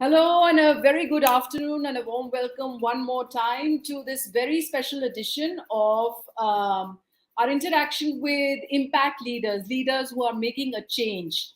Hello, and a very good afternoon, and a warm welcome one more time to this very special edition of our interaction with impact leaders, leaders who are making a change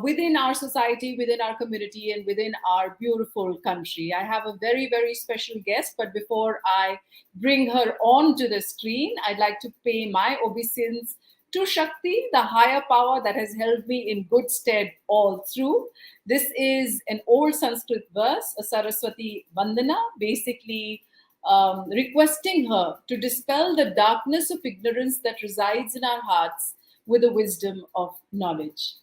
within our society, within our community, and within our beautiful country. I have a very, very special guest, but before I bring her on to the screen, I'd like to pay my obeisance to Shakti, the higher power that has held me in good stead all through. This is an old Sanskrit verse, a Saraswati Vandana, basically requesting her to dispel the darkness of ignorance that resides in our hearts with the wisdom of knowledge.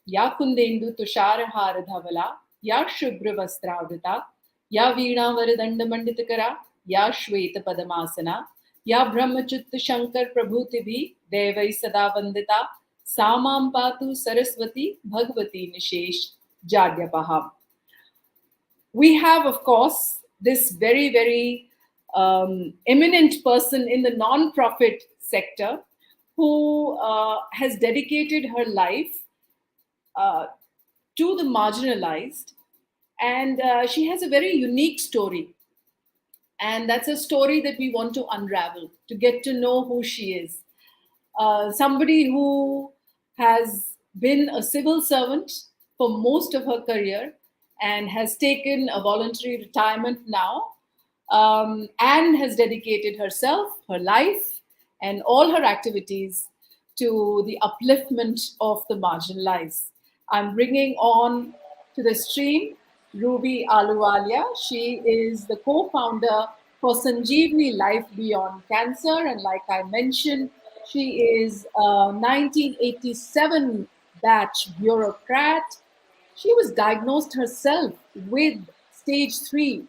Ya kundendu tushar dhavala, ya shubhra vastravrita, या वीणा वरदंड मंडितकरा या श्वेत पदमासना या ब्रह्मचित्त शंकर प्रभुति भी देवै सदा वंदिता सामां पातु सरस्वती भगवती निशेष जाड्यपहा. We have, of course, this very, very eminent person in the non-profit sector who has dedicated her life uh, to the marginalized, and she has a very unique story. And that's a story that we want to unravel, to get to know who she is. Somebody who has been a civil servant for most of her career and has taken a voluntary retirement now, and has dedicated herself, her life, and all her activities to the upliftment of the marginalized. I'm bringing on to the stream Ruby Ahluwalia. She is the co-founder for Sanjeevani Life Beyond Cancer, and like I mentioned, she is a 1987 batch bureaucrat. She was diagnosed herself with stage 3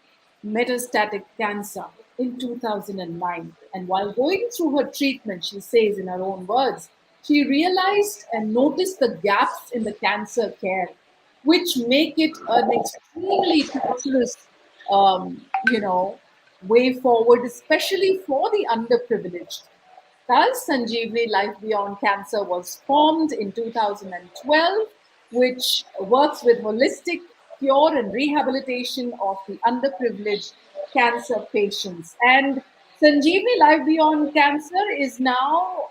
metastatic cancer in 2009. And while going through her treatment, she says in her own words, she realized and noticed the gaps in the cancer care, which make it an extremely torturous, way forward, especially for the underprivileged. Thus, Sanjeevani Life Beyond Cancer was formed in 2012, which works with holistic cure and rehabilitation of the underprivileged cancer patients. And Sanjeevani Life Beyond Cancer is now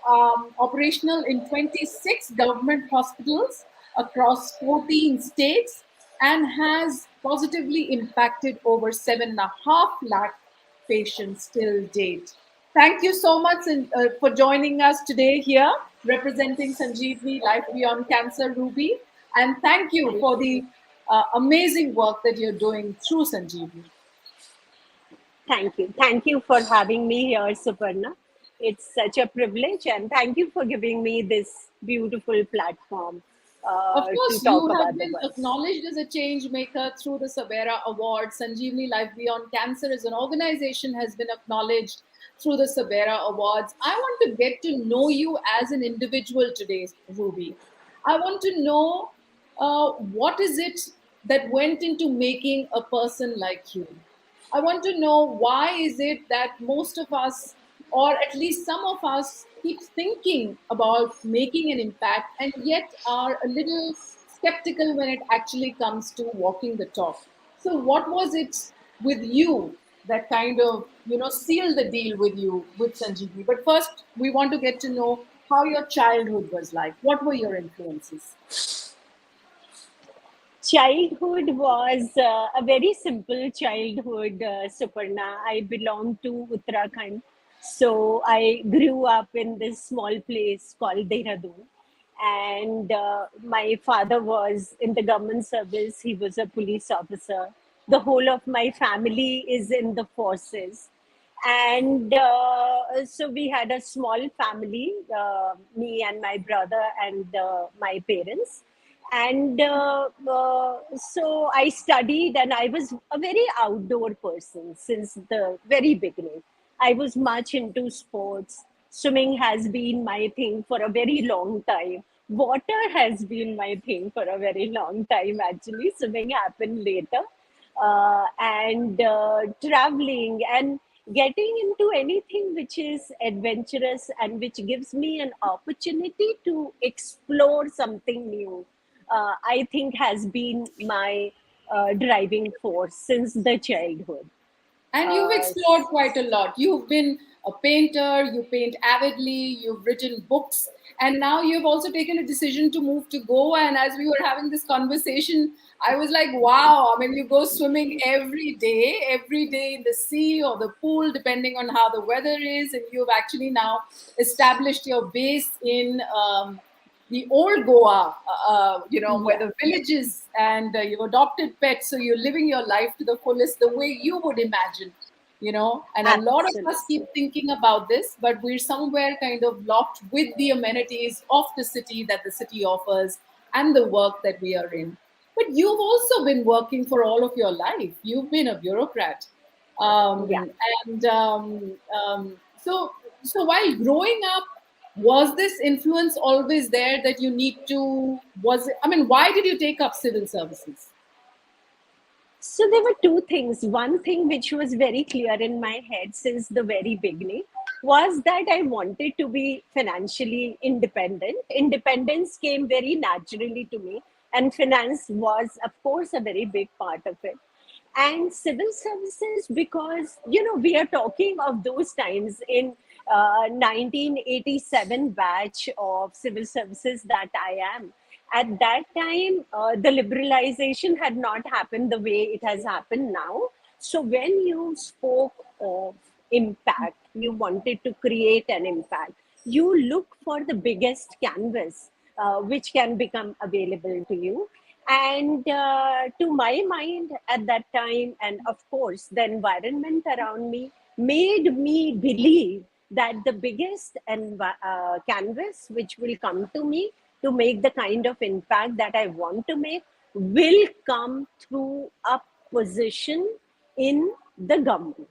operational in 26 government hospitals across 14 states and has positively impacted over 7.5 lakh patients till date. Thank you so much for joining us today here, representing Sanjeevani Life Beyond Cancer, Ruby. And thank you for the amazing work that you're doing through Sanjeevani. Thank you. Thank you for having me here, Suparna. It's such a privilege, and thank you for giving me this beautiful platform Of to course, talk you have about the been voice. acknowledged as a change maker through the SABERA Award. Sanjeevani Life Beyond Cancer as an organization has been acknowledged through the SABERA Awards. I want to get to know you as an individual today, Ruby. I want to know what is it that went into making a person like you. I want to know why is it that most of us, or at least some of us, keep thinking about making an impact and yet are a little skeptical when it actually comes to walking the talk. So, what was it with you that kind of sealed the deal with you with Sanjeevi? But first, we want to get to know how your childhood was like. What were your influences? Childhood was a very simple childhood, Suparna. I belong to Uttarakhand. So I grew up in this small place called Dehradun. And my father was in the government service, he was a police officer. The whole of my family is in the forces. And so we had a small family, me and my brother and my parents. And so I studied, and I was a very outdoor person since the very beginning. I was much into sports. Swimming has been my thing for a very long time. Water has been my thing for a very long time, actually. Swimming happened later. And traveling and getting into anything which is adventurous and which gives me an opportunity to explore something new, I think has been my driving force since the childhood. And you've Uh, explored quite a lot. You've been a painter, you paint avidly, you've written books, and now you've also taken a decision to move to Goa. And as we were having this conversation, I was like, wow, I mean, you go swimming every day in the sea or the pool, depending on how the weather is. And you've actually now established your base in the old Goa, where yeah, the villages and you've adopted pets. So you're living your life to the fullest, the way you would imagine, And a lot of us keep absolutely. thinking about this, but we're somewhere kind of locked with the amenities of the city that the city offers and the work that we are in. But you've also been working for all of your life. You've been a bureaucrat. Yeah. And so while growing up, was this influence always there that you need to, I mean, why did you take up civil services? So there were two things. One thing which was very clear in my head since the very beginning was that I wanted to be financially independent. Independence came very naturally to me, and finance was, of course, a very big part of it. And civil services, because we are talking of those times in 1987 batch of civil services that I am. At that time, the liberalization had not happened the way it has happened now. So when you spoke of impact, you wanted to create an impact, you look for the biggest canvas which can become available to you. And to my mind at that time, and of course the environment around me, made me believe that the biggest canvas which will come to me to make the kind of impact that I want to make will come through a position in the government.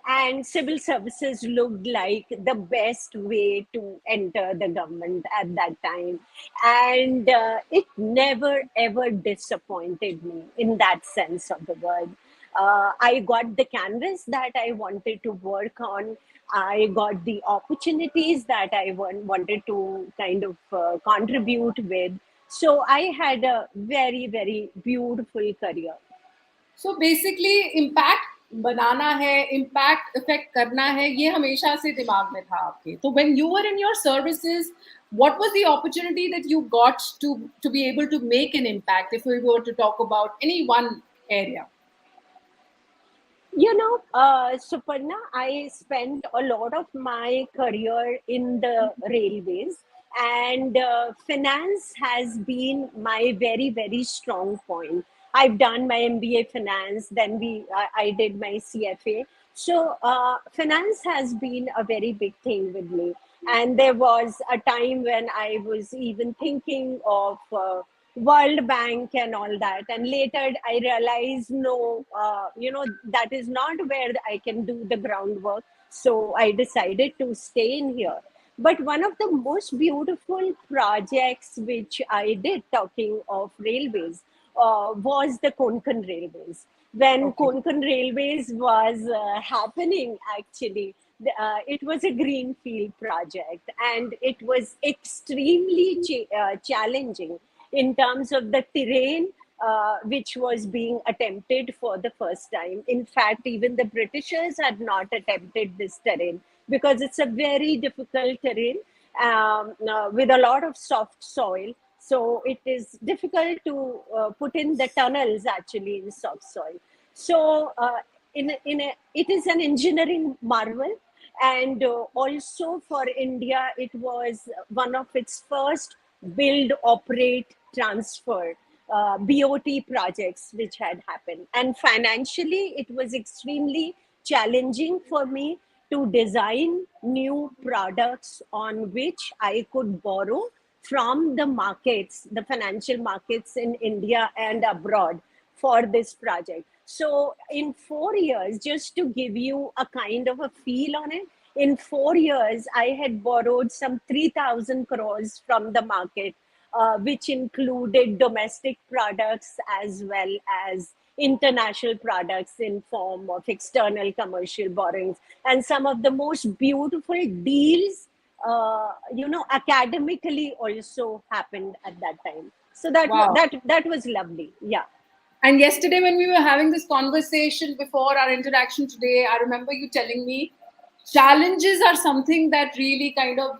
And civil services looked like the best way to enter the government at that time. And it never ever disappointed me in that sense of the word. I got the canvas that I wanted to work on. I got the opportunities that I wanted to kind of contribute with. So I had a very, very beautiful career. So basically impact बनाना है, impact effect करना है, ये हमेशा से दिमाग में था आपके. तो when you were in your services, what was the opportunity that you got to be able to make an impact, if we were to talk about any one area? Suparna, I spent a lot of my career in the railways, and finance has been my very, very strong point. I've done my MBA finance, then I did my CFA. So, finance has been a very big thing with me. And there was a time when I was even thinking of World Bank and all that. And later I realized, no, that is not where I can do the groundwork. So I decided to stay in here. But one of the most beautiful projects which I did, talking of railways, was the Konkan Railways. When Okay. Konkan Railways was happening, actually, it was a greenfield project, and it was extremely challenging in terms of the terrain which was being attempted for the first time. In fact, even the Britishers had not attempted this terrain because it's a very difficult terrain with a lot of soft soil. So it is difficult to put in the tunnels actually in soft soil. So it is an engineering marvel. And also for India, it was one of its first build, operate, transfer BOT projects which had happened. And financially, it was extremely challenging for me to design new products on which I could borrow from the markets, the financial markets in India and abroad for this project. So, in 4 years, just to give you a kind of a feel on it, in 4 years, I had borrowed some 3,000 crores from the market, which included domestic products as well as international products in form of external commercial borrowings, and some of the most beautiful deals academically also happened at that time. So that Wow. that was lovely. Yeah. And yesterday, when we were having this conversation before our interaction today, I remember you telling me challenges are something that really kind of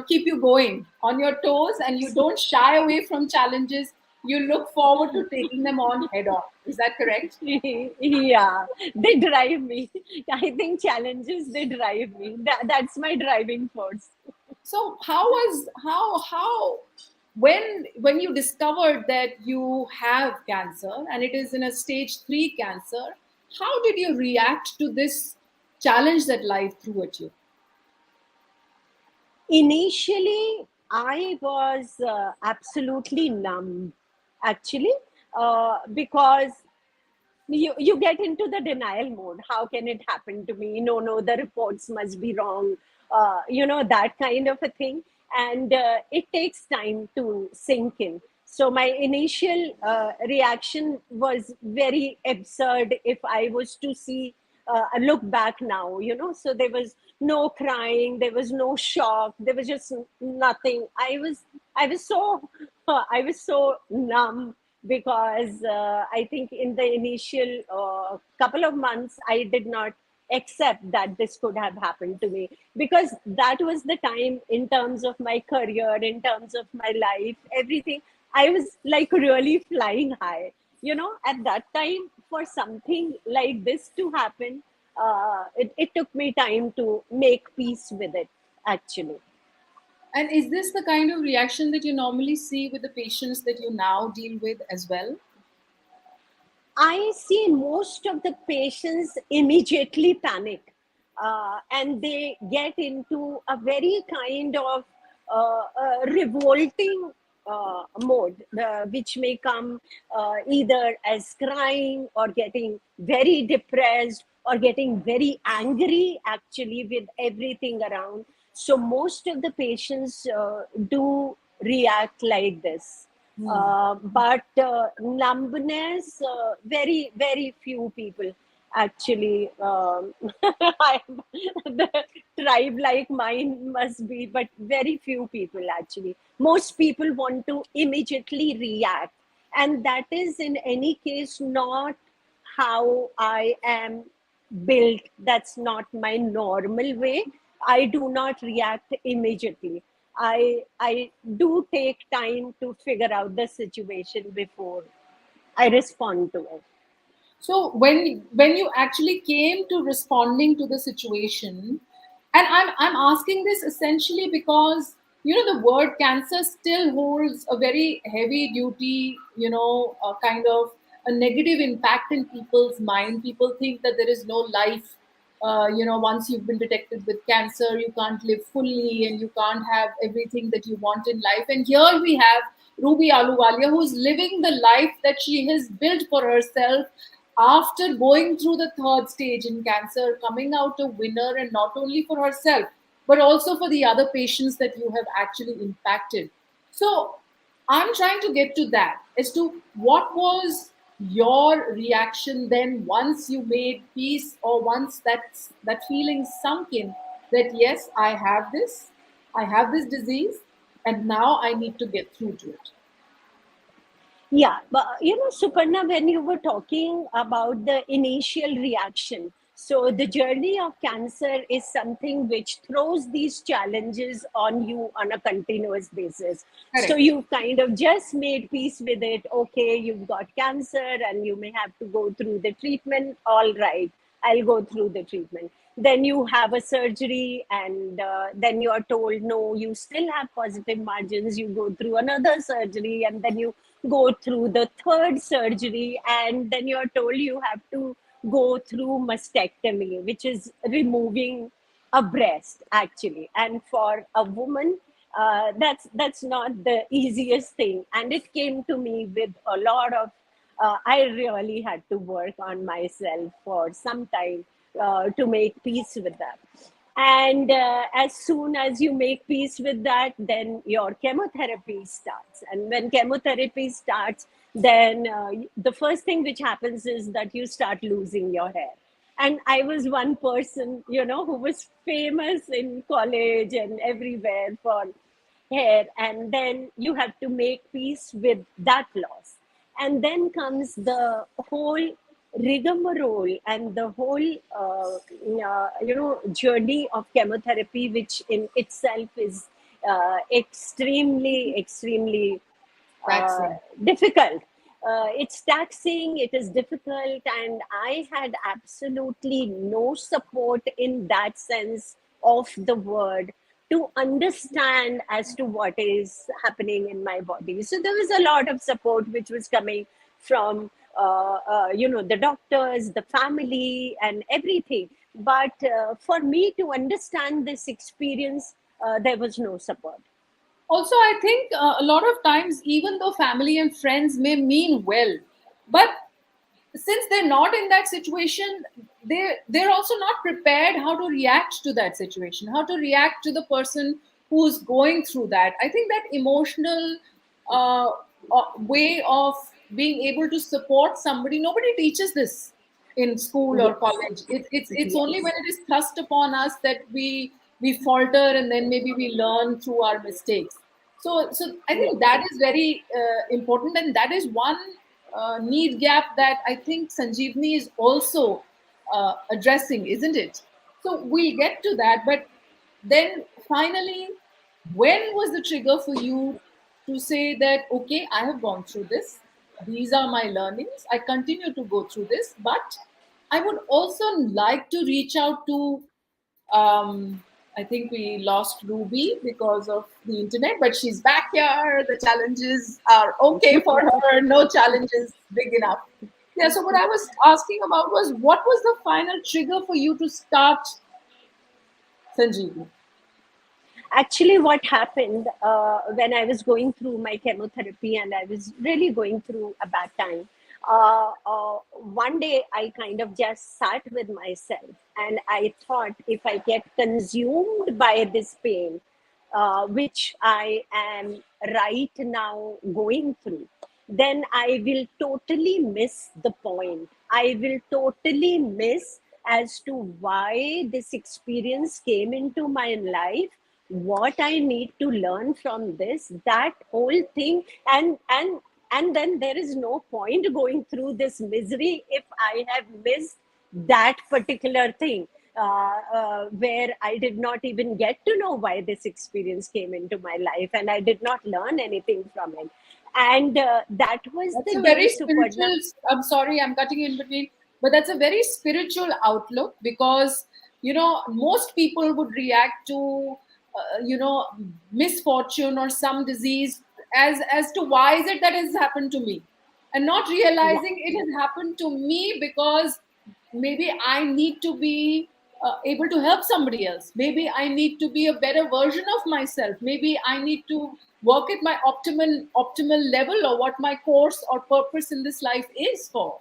keep you going on your toes, and you don't shy away from challenges. You look forward to taking them on head on. Is that correct? Yeah, they drive me. I think challenges, they drive me. That's my driving force. So how when you discovered that you have cancer and it is in a stage 3 cancer, how did you react to this challenge that life threw at you? Initially, I was absolutely numb, actually, because you get into the denial mode. How can it happen to me? No, the reports must be wrong. That kind of a thing. And it takes time to sink in. So my initial reaction was very absurd if I was to see look back now, so there was no crying, there was no shock, there was just nothing. I was so numb, because I think in the initial couple of months, I did not accept that this could have happened to me, because that was the time, in terms of my career, in terms of my life, everything. I was like really flying high. At that time, for something like this to happen, it took me time to make peace with it, actually. And is this the kind of reaction that you normally see with the patients that you now deal with as well? I see most of the patients immediately panic, and they get into a very kind of revolting mode, which may come either as crying, or getting very depressed, or getting very angry, actually, with everything around. So, most of the patients do react like this. Hmm. But numbness, very, very few people actually. The tribe like mine must be, but very few people actually. Most people want to immediately react, and that is, in any case, not how I am built. That's not my normal way. I do not react immediately. I do take time to figure out the situation before I respond to it. So when you actually came to responding to the situation, and I'm asking this essentially because the word cancer still holds a very heavy duty, kind of a negative impact in people's mind. People think that there is no life. Once you've been detected with cancer, you can't live fully and you can't have everything that you want in life. And here we have Ruby Ahluwalia, who's living the life that she has built for herself after going through the third stage in cancer, coming out a winner, and not only for herself, but also for the other patients that you have actually impacted. So I'm trying to get to that as to what was your reaction then once you made peace, or once that feeling sunk in that yes, I have this disease, and now I need to get through to it. Yeah, but Suparna, when you were talking about the initial reaction, so the journey of cancer is something which throws these challenges on you on a continuous basis. So Correct. you've kind of just made peace with it. Okay, you've got cancer and you may have to go through the treatment. All right, I'll go through the treatment. Then you have a surgery, and then you are told, no, you still have positive margins. You go through another surgery, and then you go through the third surgery, and then you are told you have to go through mastectomy, which is removing a breast, actually. And for a woman, that's not the easiest thing. And it came to me with a lot of I really had to work on myself for some time to make peace with that. And as soon as you make peace with that, then your chemotherapy starts. And when chemotherapy starts, then the first thing which happens is that you start losing your hair. And I was one person, who was famous in college and everywhere for hair. And then you have to make peace with that loss. And then comes the whole rigmarole and the whole journey of chemotherapy, which in itself is extremely uh, Taxing. difficult. It's taxing, it is difficult, and I had absolutely no support in that sense of the word to understand as to what is happening in my body. So there was a lot of support which was coming from the doctors, the family, and everything. But for me to understand this experience, there was no support. Also, I think a lot of times, even though family and friends may mean well, but since they're not in that situation, they're also not prepared how to react to that situation, how to react to the person who's going through that. I think that emotional uh, way of being able to support somebody, nobody teaches this in school or Yes, college. It's only when yes. it is thrust upon us that we falter, and then maybe we learn through our mistakes. So I think Yes, that is very important, and that is one need gap that I think Sanjeevni is also addressing, isn't it? So we'll get to that, but then finally, when was the trigger for you to say that, okay, I have gone through this, these are my learnings, I continue to go through this, but I would also like to reach out to I think we lost Ruby because of the internet, but she's back here. The challenges are okay for her. No challenges big enough. Yeah. So what I was asking about was, what was the final trigger for you to start Sanjeevi? actually what happened when I was going through my chemotherapy and I was really going through a bad time. One day I kind of just sat with myself and I thought, if I get consumed by this pain, which I am right now going through, then I will totally miss the point. I will totally miss as to why this experience came into my life, what I need to learn from this, that whole thing. And then there is no point going through this misery if I have missed that particular thing, where I did not even get to know why this experience came into my life and I did not learn anything from it. And that was That's the a day, very Suparna. spiritual. I'm sorry, I'm cutting in between, but that's a very spiritual outlook, because most people would react to misfortune or some disease as to why is it that has happened to me, and not Yeah. realizing it has happened to me because maybe I need to be able to help somebody else. Maybe I need to be a better version of myself. Maybe I need to work at my optimal level, or what my course or purpose in this life is for.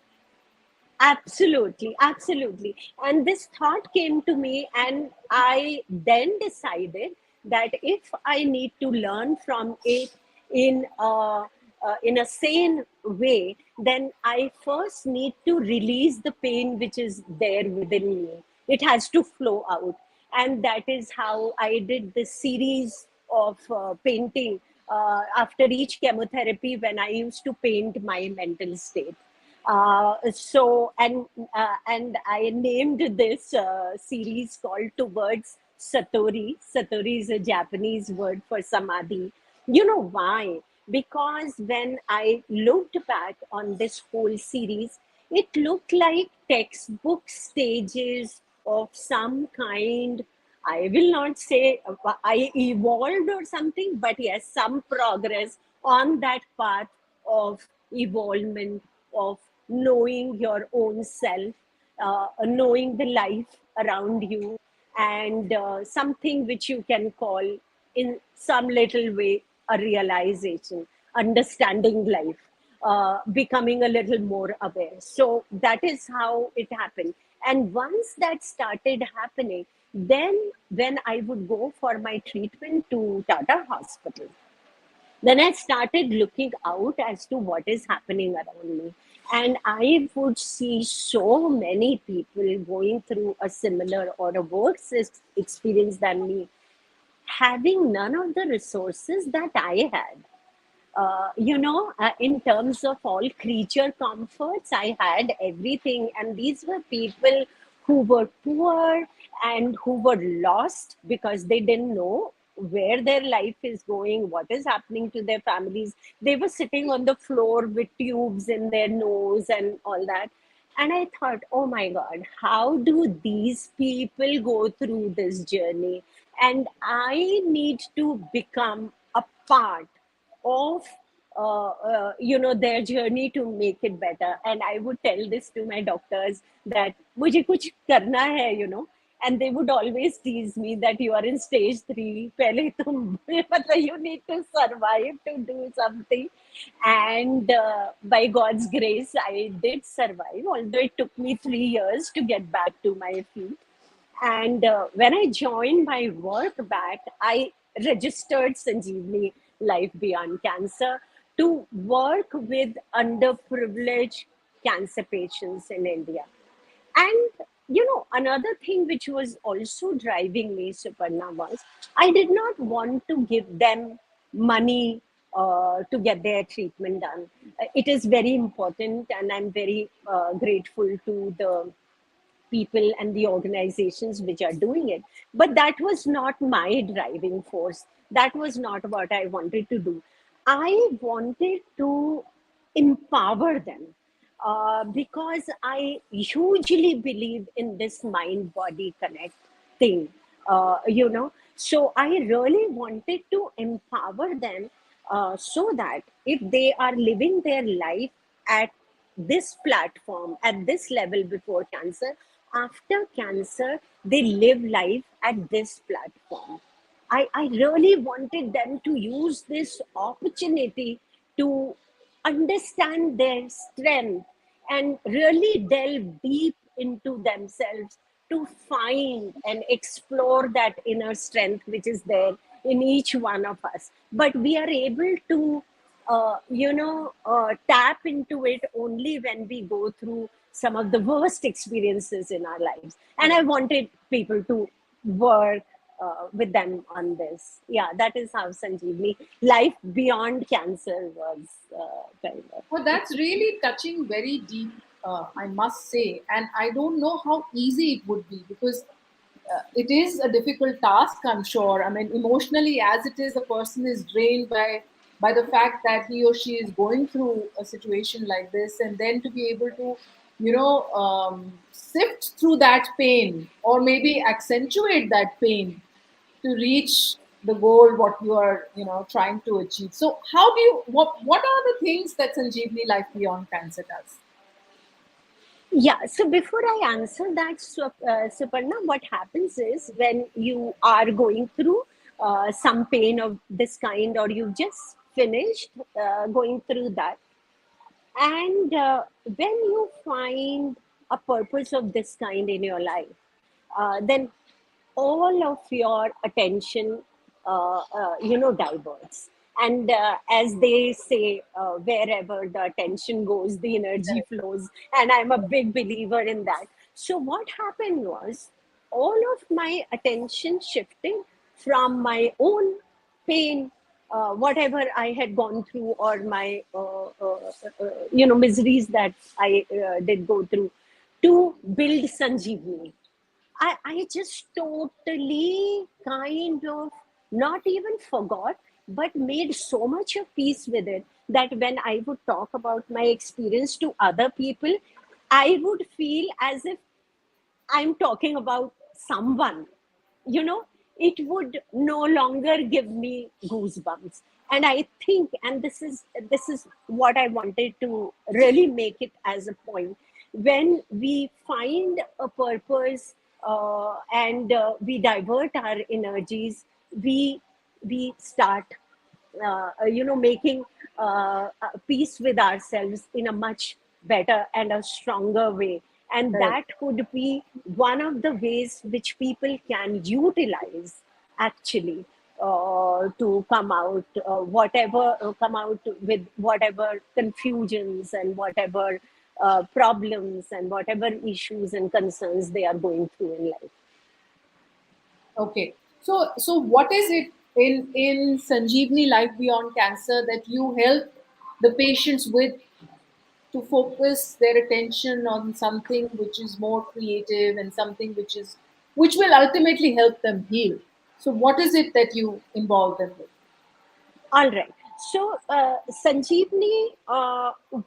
Absolutely, absolutely. And this thought came to me, and I then decided that if I need to learn from it in a sane way, then I first need to release the pain which is there within me. It has to flow out, and that is how I did this series of painting after each chemotherapy when I used to paint my mental state. And I named this series called Towards Satori. Satori is a Japanese word for samadhi. You know why? Because when I looked back on this whole series, it looked like textbook stages of some kind. I will not say I evolved or something, but yes, some progress on that path of evolvement, of knowing your own self, knowing the life around you, and something which you can call, in some little way, a realization, understanding life, becoming a little more aware. So that is how it happened. And once that started happening, then when I would go for my treatment to Tata Hospital, then I started looking out as to what is happening around me. And I would see so many people going through a similar or a worse experience than me, having none of the resources that I had. In terms of all creature comforts, I had everything. And these were people who were poor and who were lost because they didn't know where their life is going, what is happening to their families. They were sitting on the floor with tubes in their nose and all that. And I thought, oh my God, how do these people go through this journey? And I need to become a part of their journey to make it better. And I would tell this to my doctors that mujhe kuch karna hai. And they would always tease me that you are in stage 3, pehle tum you need to survive to do something. And by God's grace I did survive, although it took me 3 years to get back to my feet. And when I joined my work back, I registered Sanjeevani Life Beyond Cancer to work with underprivileged cancer patients in India. And another thing which was also driving me, Suparna, was I did not want to give them money to get their treatment done. It is very important, and I'm very grateful to the people and the organizations which are doing it. But that was not my driving force. That was not what I wanted to do. I wanted to empower them because I hugely believe in this mind body connect thing. So I really wanted to empower them so that if they are living their life at this platform, at this level before cancer, after cancer, they live life at this platform. I really wanted them to use this opportunity to understand their strength and really delve deep into themselves to find and explore that inner strength which is there in each one of us. But we are able to tap into it only when we go through some of the worst experiences in our lives. And I wanted people to work with them on this. Yeah, that is how Sanjeevani Life Beyond Cancer was kind of. Well, that's really touching very deep, I must say. And I don't know how easy it would be because it is a difficult task, I'm sure. I mean, emotionally, as it is, a person is drained by the fact that he or she is going through a situation like this, and then to be able to, sift through that pain or maybe accentuate that pain to reach the goal what you are trying to achieve. So how do you what are the things that Sanjeevani Life Beyond Cancer does? Yeah, so before I answer that, Suparna, what happens is when you are going through some pain of this kind, or you've just finished going through that, and when you find a purpose of this kind in your life, then all of your attention, diverts. And as they say, wherever the attention goes, the energy flows. And I'm a big believer in that. So what happened was all of my attention shifted from my own pain, whatever I had gone through, or my miseries that I did go through, to build Sanjeevani. I just totally kind of not even forgot, but made so much of peace with it that when I would talk about my experience to other people, I would feel as if I'm talking about someone, it would no longer give me goosebumps. And I think, and this is what I wanted to really make it as a point. When we find a purpose and we divert our energies, we we start making peace with ourselves in a much better and a stronger way. And Correct. that could be one of the ways which people can utilize actually to come out with whatever confusions and whatever problems and whatever issues and concerns they are going through in life. Okay. So what is it in Sanjeevani Life Beyond Cancer that you help the patients with to focus their attention on something which is more creative and something which will ultimately help them heal. So what is it that you involve them with? All right. So, Sanjeevni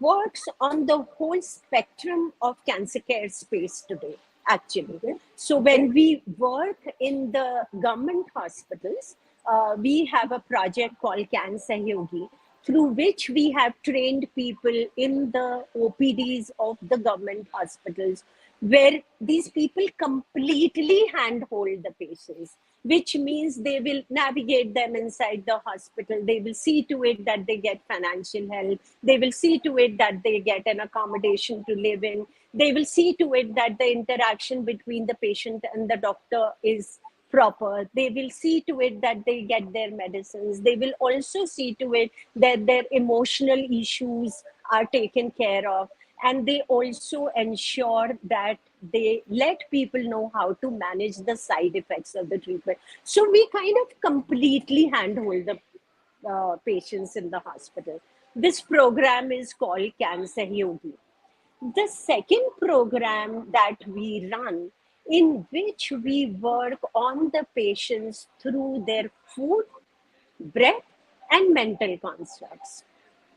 works on the whole spectrum of cancer care space today, actually. Okay. So, Okay. when we work in the government hospitals, we have a project called Cancer Yogi, through which we have trained people in the OPDs of the government hospitals, where these people completely handhold the patients, which means they will navigate them inside the hospital. They will see to it that they get financial help. They will see to it that they get an accommodation to live in. They will see to it that the interaction between the patient and the doctor is proper. They will see to it that they get their medicines. They will also see to it that their emotional issues are taken care of. And they also ensure that they let people know how to manage the side effects of the treatment. So we kind of completely handhold the patients in the hospital. This program is called Cancer Yogi. The second program that we run, in which we work on the patients through their food, breath, and mental constructs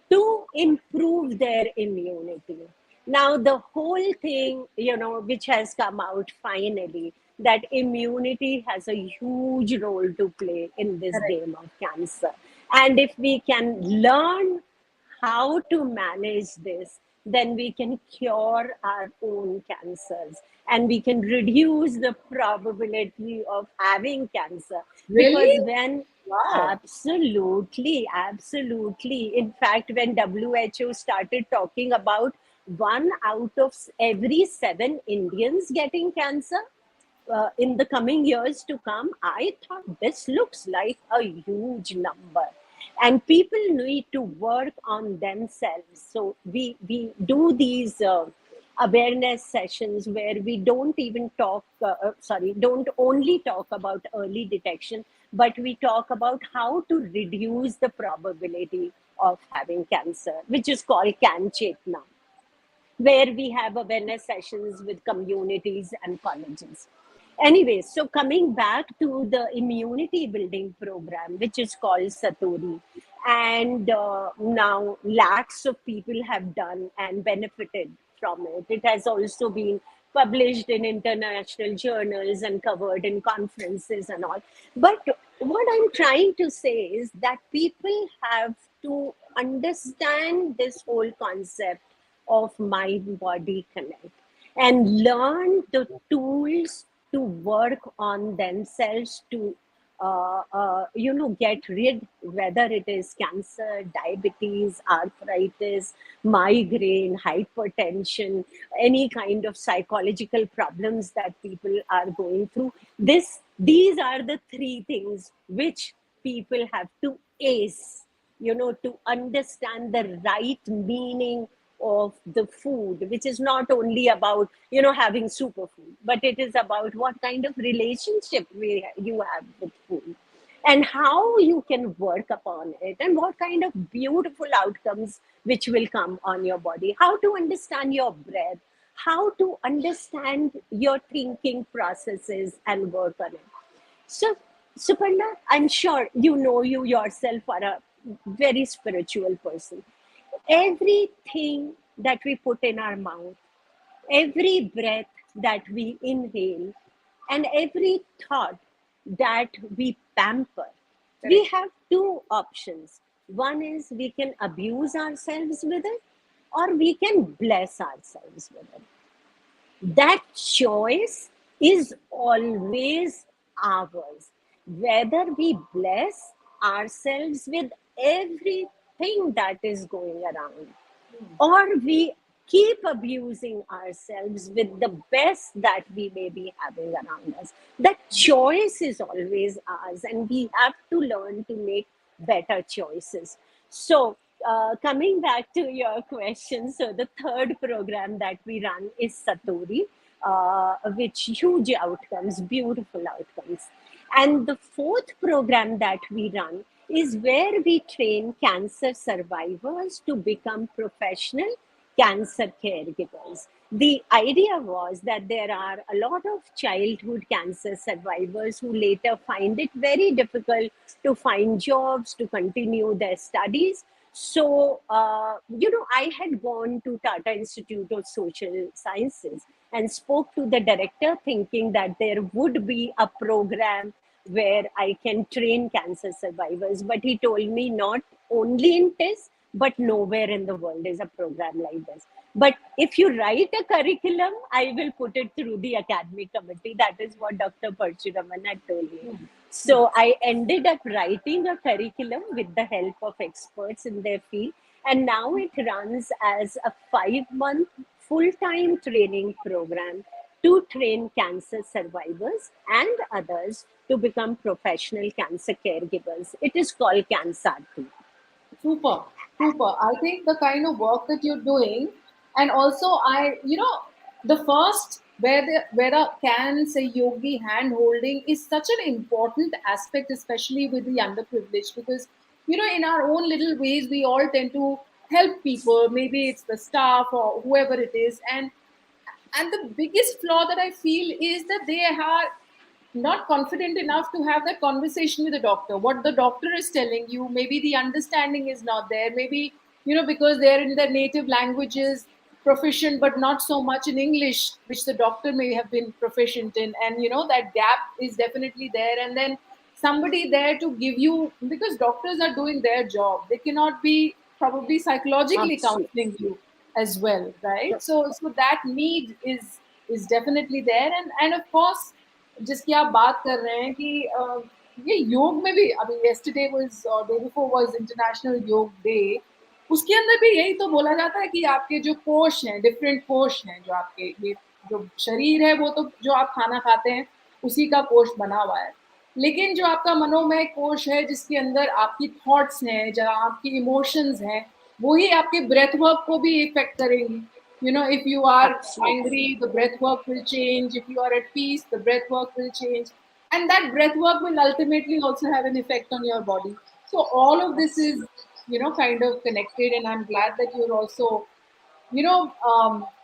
to improve their immunity. Now, the whole thing, which has come out finally, that immunity has a huge role to play in this Correct. game of cancer. And if we can learn how to manage this, then we can cure our own cancers and we can reduce the probability of having cancer. Because Really? when Wow. absolutely, absolutely. In fact, when WHO started talking about 1 out of every 7 Indians getting cancer in the coming years to come, I thought this looks like a huge number. And people need to work on themselves. So we do these awareness sessions where we don't even don't only talk about early detection, but we talk about how to reduce the probability of having cancer, which is called Can Chetna, where we have awareness sessions with communities and colleges. Anyway, so coming back to the immunity building program, which is called Satori, and now lakhs of people have done and benefited from it. It has also been published in international journals and covered in conferences and all. But what I'm trying to say is that people have to understand this whole concept of mind body connect and learn the tools to work on themselves to get rid, whether it is cancer, diabetes, arthritis, migraine, hypertension, any kind of psychological problems that people are going through. These are the three things which people have to ace, to understand the right meaning of the food, which is not only about having superfood, but it is about what kind of relationship you have with food, and how you can work upon it, and what kind of beautiful outcomes which will come on your body, how to understand your breath, how to understand your thinking processes and work on it. So, Suparna, I'm sure you yourself are a very spiritual person. Everything that we put in our mouth, every breath that we inhale, and every thought that we pamper, we Correct. have two options. One is we can abuse ourselves with it, or we can bless ourselves with it. That choice is always ours. Whether we bless ourselves with everything that is going around, or we keep abusing ourselves with the best that we may be having around us. That choice is always ours, and we have to learn to make better choices. So, coming back to your question, so the third program that we run is Satori, which huge outcomes, beautiful outcomes. And the fourth program that we run is where we train cancer survivors to become professional cancer caregivers. The idea was that there are a lot of childhood cancer survivors who later find it very difficult to find jobs, to continue their studies. So, I had gone to Tata Institute of Social Sciences and spoke to the director thinking that there would be a program where I can train cancer survivors. But he told me not only in TIS, but nowhere in the world is a program like this. But if you write a curriculum, I will put it through the academic committee. That is what Dr. Parshuraman had told me. So I ended up writing a curriculum with the help of experts in their field. And now it runs as a 5-month full-time training program to train cancer survivors and others to become professional cancer caregivers. It is called CanSarthi. Super, super. I think the kind of work that you're doing, and also the first where the can say yogi hand holding is such an important aspect, especially with the underprivileged, because in our own little ways we all tend to help people. Maybe it's the staff or whoever it is, and the biggest flaw that I feel is that they are not confident enough to have that conversation with the doctor. What the doctor is telling you, maybe the understanding is not there. Maybe, because they're in their native languages proficient, but not so much in English, which the doctor may have been proficient in. And, that gap is definitely there. And then somebody there to give you, because doctors are doing their job, they cannot be probably psychologically Absolutely. counseling you as well, right? So that need is definitely there. And of course, जिसकी आप बात कर रहे हैं कि ये योग में भी अभी yesterday was day before was international योग day, उसके अंदर भी यही तो बोला जाता है कि आपके जो कोश हैं, डिफरेंट कोश हैं, जो आपके ये जो शरीर है वो तो जो आप खाना खाते हैं उसी का कोश बना हुआ है, लेकिन जो आपका मनोमय कोश है जिसके अंदर आपकी थॉट्स हैं, जहाँ आपकी इमोशंस हैं, वही आपके ब्रेथ वर्क को भी इफेक्ट करेंगी. If you are Absolutely. angry, the breath work will change. If you are at peace, the breath work will change. And that breath work will ultimately also have an effect on your body. So all of this is, kind of connected. And I'm glad that you're also,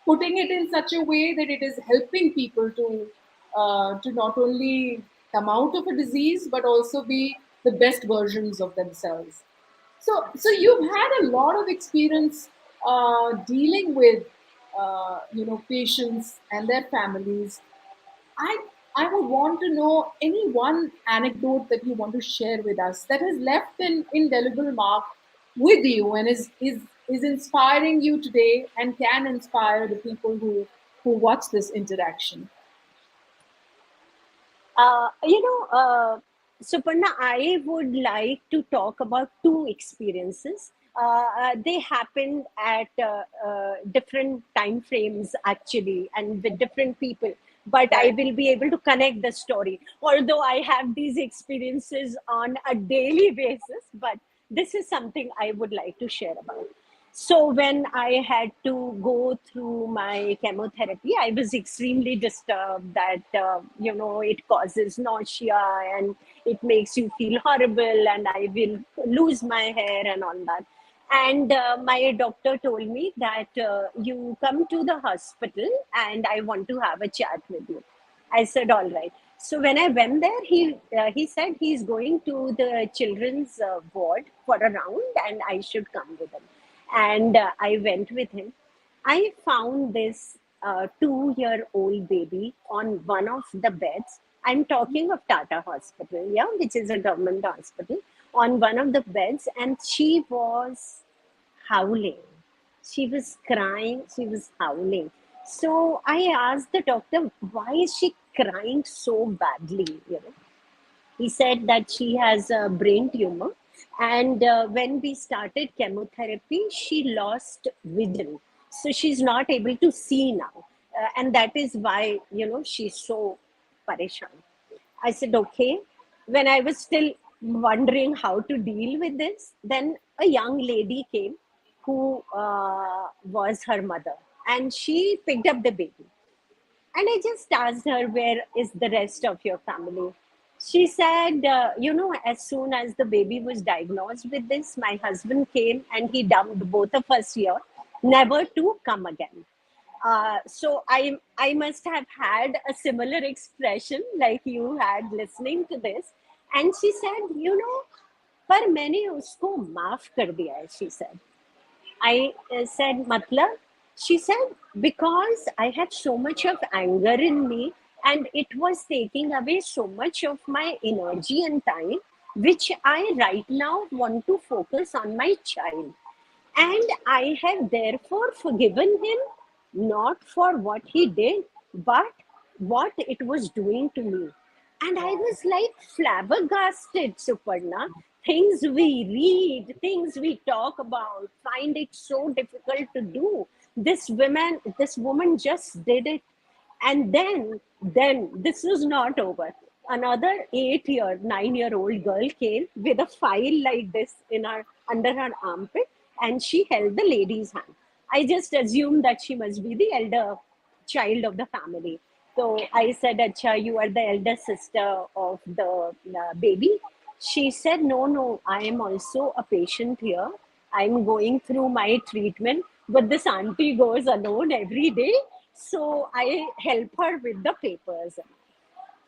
putting it in such a way that it is helping people to not only come out of a disease, but also be the best versions of themselves. So you've had a lot of experience dealing with patients and their families. I I would want to know any one anecdote that you want to share with us that has left an indelible mark with you and is inspiring you today and can inspire the people who watch this interaction. Uh, you know, uh, Suparna, I would like to talk about two experiences. They happened at different time frames, actually, and with different people. But I Right. will be able to connect the story. Although I have these experiences on a daily basis, but this is something I would like to share about. So when I had to go through my chemotherapy, I was extremely disturbed that it causes nausea and it makes you feel horrible, and I will lose my hair and all that. And my doctor told me that you come to the hospital and I want to have a chat with you. I said, all right. So when I went there, he said he's going to the children's ward for a round and I should come with him. And I went with him. I found this 2-year-old baby on one of the beds. I'm talking of Tata Hospital, yeah, which is a government hospital, on one of the beds, and she was howling. She was crying, she was howling. So I asked the doctor, why is she crying so badly? He said that she has a brain tumor. And when we started chemotherapy, she lost vision. So she's not able to see now. And that is why, she's so pareshan. I said, okay. When I was still wondering how to deal with this, then a young lady came who was her mother. And she picked up the baby. And I just asked her, where is the rest of your family? She said, as soon as the baby was diagnosed with this, my husband came and he dumped both of us here, never to come again. So I must have had a similar expression like you had listening to this. And she said, पर मैंने उसको माफ कर दिया है, she said. I said, Matlab? She said, because I had so much of anger in me and it was taking away so much of my energy and time, which I right now want to focus on my child. And I have therefore forgiven him, not for what he did, but what it was doing to me. And I was like flabbergasted, Suparna. Things we read, things we talk about, find it so difficult to do. This woman just did it. And then this was not over. Another 8-year, 9-year-old girl came with a file like this in her under her armpit, and she held the lady's hand. I just assumed that she must be the elder child of the family. So I said, Acha, you are the elder sister of the baby. She said, no, I am also a patient here. I'm going through my treatment, but this auntie goes alone every day. So I help her with the papers.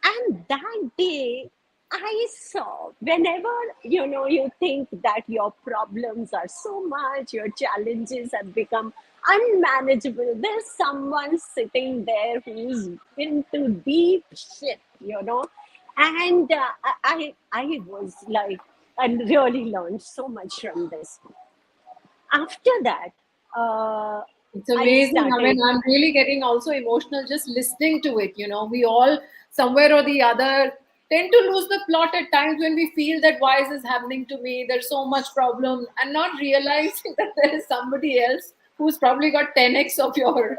And that day, I saw whenever you think that your problems are so much, your challenges have become unmanageable. There's someone sitting there who's into deep shit. And I was like, and really learned so much from this. After that, It's I amazing. I mean, started. I'm really getting also emotional just listening to it. We all, somewhere or the other, tend to lose the plot at times when we feel that why is this happening to me? There's so much problem, and not realizing that there is somebody else who's probably got 10x of your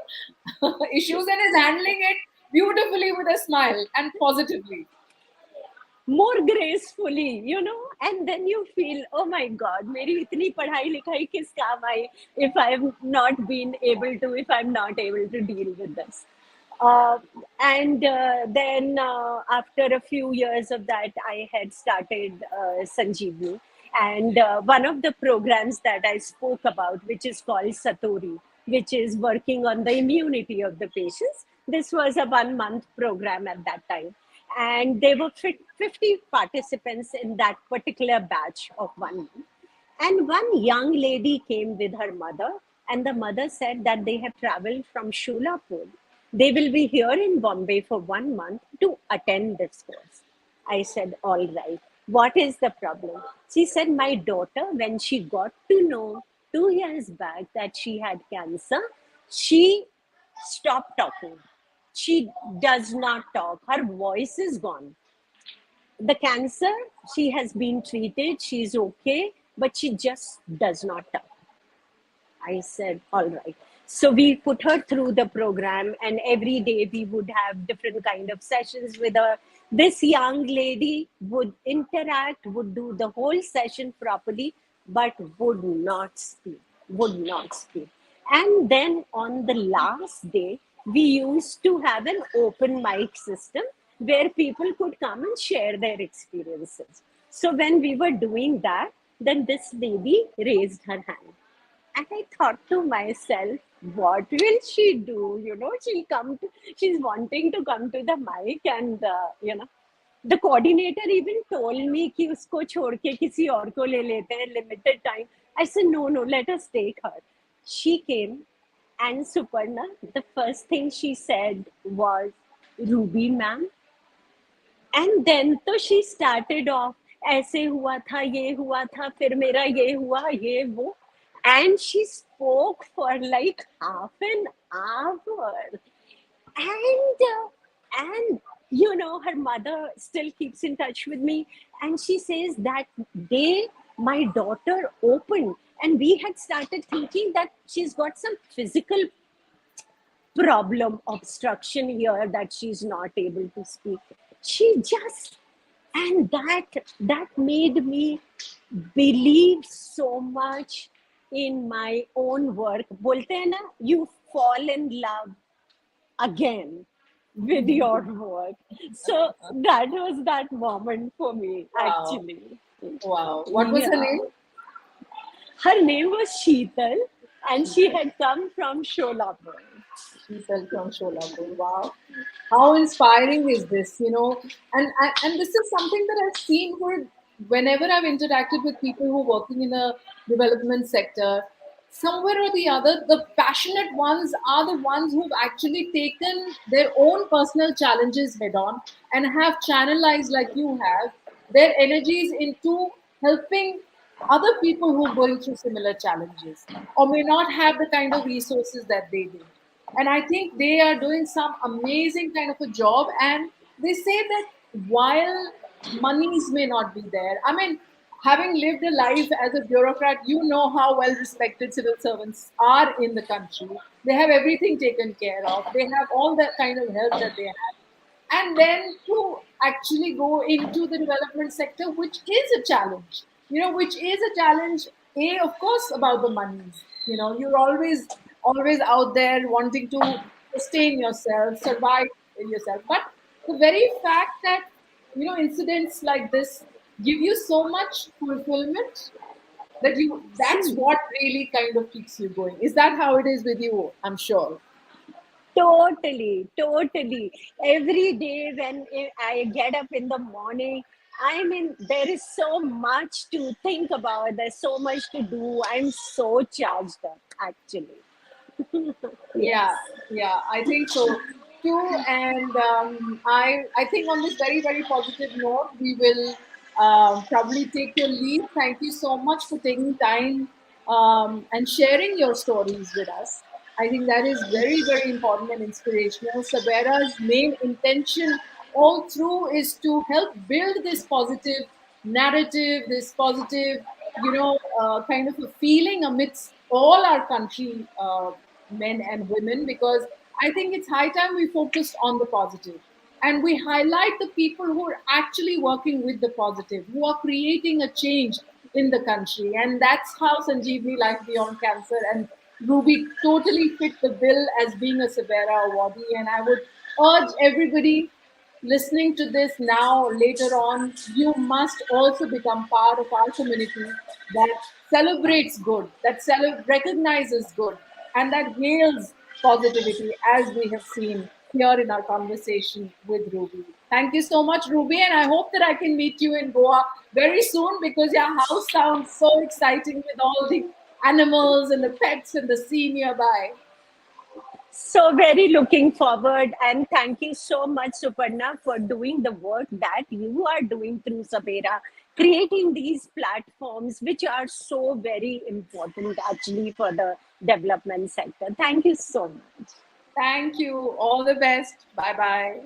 issues and is handling it beautifully with a smile and positively. More gracefully. And then you feel, oh my god, meri itni padhai likhai kis kaam aayi if if I'm not able to deal with this. uh, and then after a few years of that, I had started Sanjeevani, and one of the programs that I spoke about, which is called Satori, which is working on the immunity of the patients. This was a 1 month program at that time, and there were 50 participants in that particular batch of 1 month. And one young lady came with her mother, and the mother said that they have traveled from Shulapur. They will be here in Bombay for 1 month to attend this course. I said, all right. What is the problem? She said, my daughter, when she got to know 2 years back that she had cancer, she stopped talking. She does not talk. Her voice is gone. The cancer, she has been treated, she's okay, but she just does not talk. I said, all right. So we put her through the program, and every day we would have different kind of sessions with her. This young lady would interact, would do the whole session properly, but would not speak, would not speak. And then on the last day, we used to have an open mic system where people could come and share their experiences. So when we were doing that, then this lady raised her hand. And I thought to myself, what will she do? She's wanting to come to the mic, and the coordinator even told me कि उसको छोड़ के किसी और को ले लेते हैं, limited time. I said, no, let us take her. She came, and Suparna, the first thing she said was, Ruby ma'am. And then तो she started off, ऐसे हुआ था, ये हुआ था, फिर मेरा ये हुआ, ये वो. And she spoke for like half an hour. And her mother still keeps in touch with me, and she says that day my daughter opened, and we had started thinking that she's got some physical problem, obstruction here, that she's not able to speak. She just, and that made me believe so much in my own work. बोलते हैं ना, you fall in love again. with your work. So that was that moment for me, Wow. actually. Wow. What was her Yeah. name? Her name was Sheetal, and she had come from Sholapur. Sheetal from Sholapur. Wow. How inspiring is this, you know? And this is something that I've seen with whenever I've interacted with people who are working in a development sector, somewhere or the other, the passionate ones are the ones who've actually taken their own personal challenges head on and have channelized, like you have, their energies into helping other people who are going through similar challenges or may not have the kind of resources that they do. And I think they are doing some amazing kind of a job. And they say that while monies may not be there, I mean, having lived a life as a bureaucrat, you know how well respected civil servants are in the country. They have everything taken care of, they have all that kind of help that they have, and then to actually go into the development sector, which is a challenge, you know, which is a challenge, a of course about the monies, you know, you're always out there wanting to sustain yourself, survive yourself, but the very fact that, you know, incidents like this give you so much fulfillment that you, that's See, what really kind of keeps you going. Is that how it is with you? I'm sure. totally, totally. Every day when I get up in the morning, I mean, there is so much to think about. There's so much to do. I'm so charged up, actually. Yes. Yeah, yeah, I think so too. And I think on this very positive note, we will probably take your leave. Thank you so much for taking time and sharing your stories with us. I think that is very important and inspirational. Sabera's main intention all through is to help build this positive narrative, this positive, you know, kind of a feeling amidst all our country, men and women, because I think it's high time we focused on the positive and we highlight the people who are actually working with the positive, who are creating a change in the country. And that's how Sanjeevni Life Beyond Cancer and Ruby totally fit the bill as being a SABERA awardee. And I would urge everybody listening to this now, later on, you must also become part of our community that celebrates good, that recognizes good, and that hails positivity, as we have seen here in our conversation with Ruby. Thank you so much, Ruby, and I hope that I can meet you in Goa very soon because your house sounds so exciting with all the animals and the pets and the sea nearby. So very looking forward, and thank you so much, Suparna, for doing the work that you are doing through Sabera, creating these platforms which are so very important actually for the development sector. Thank you so much. Thank you. All the best. Bye bye.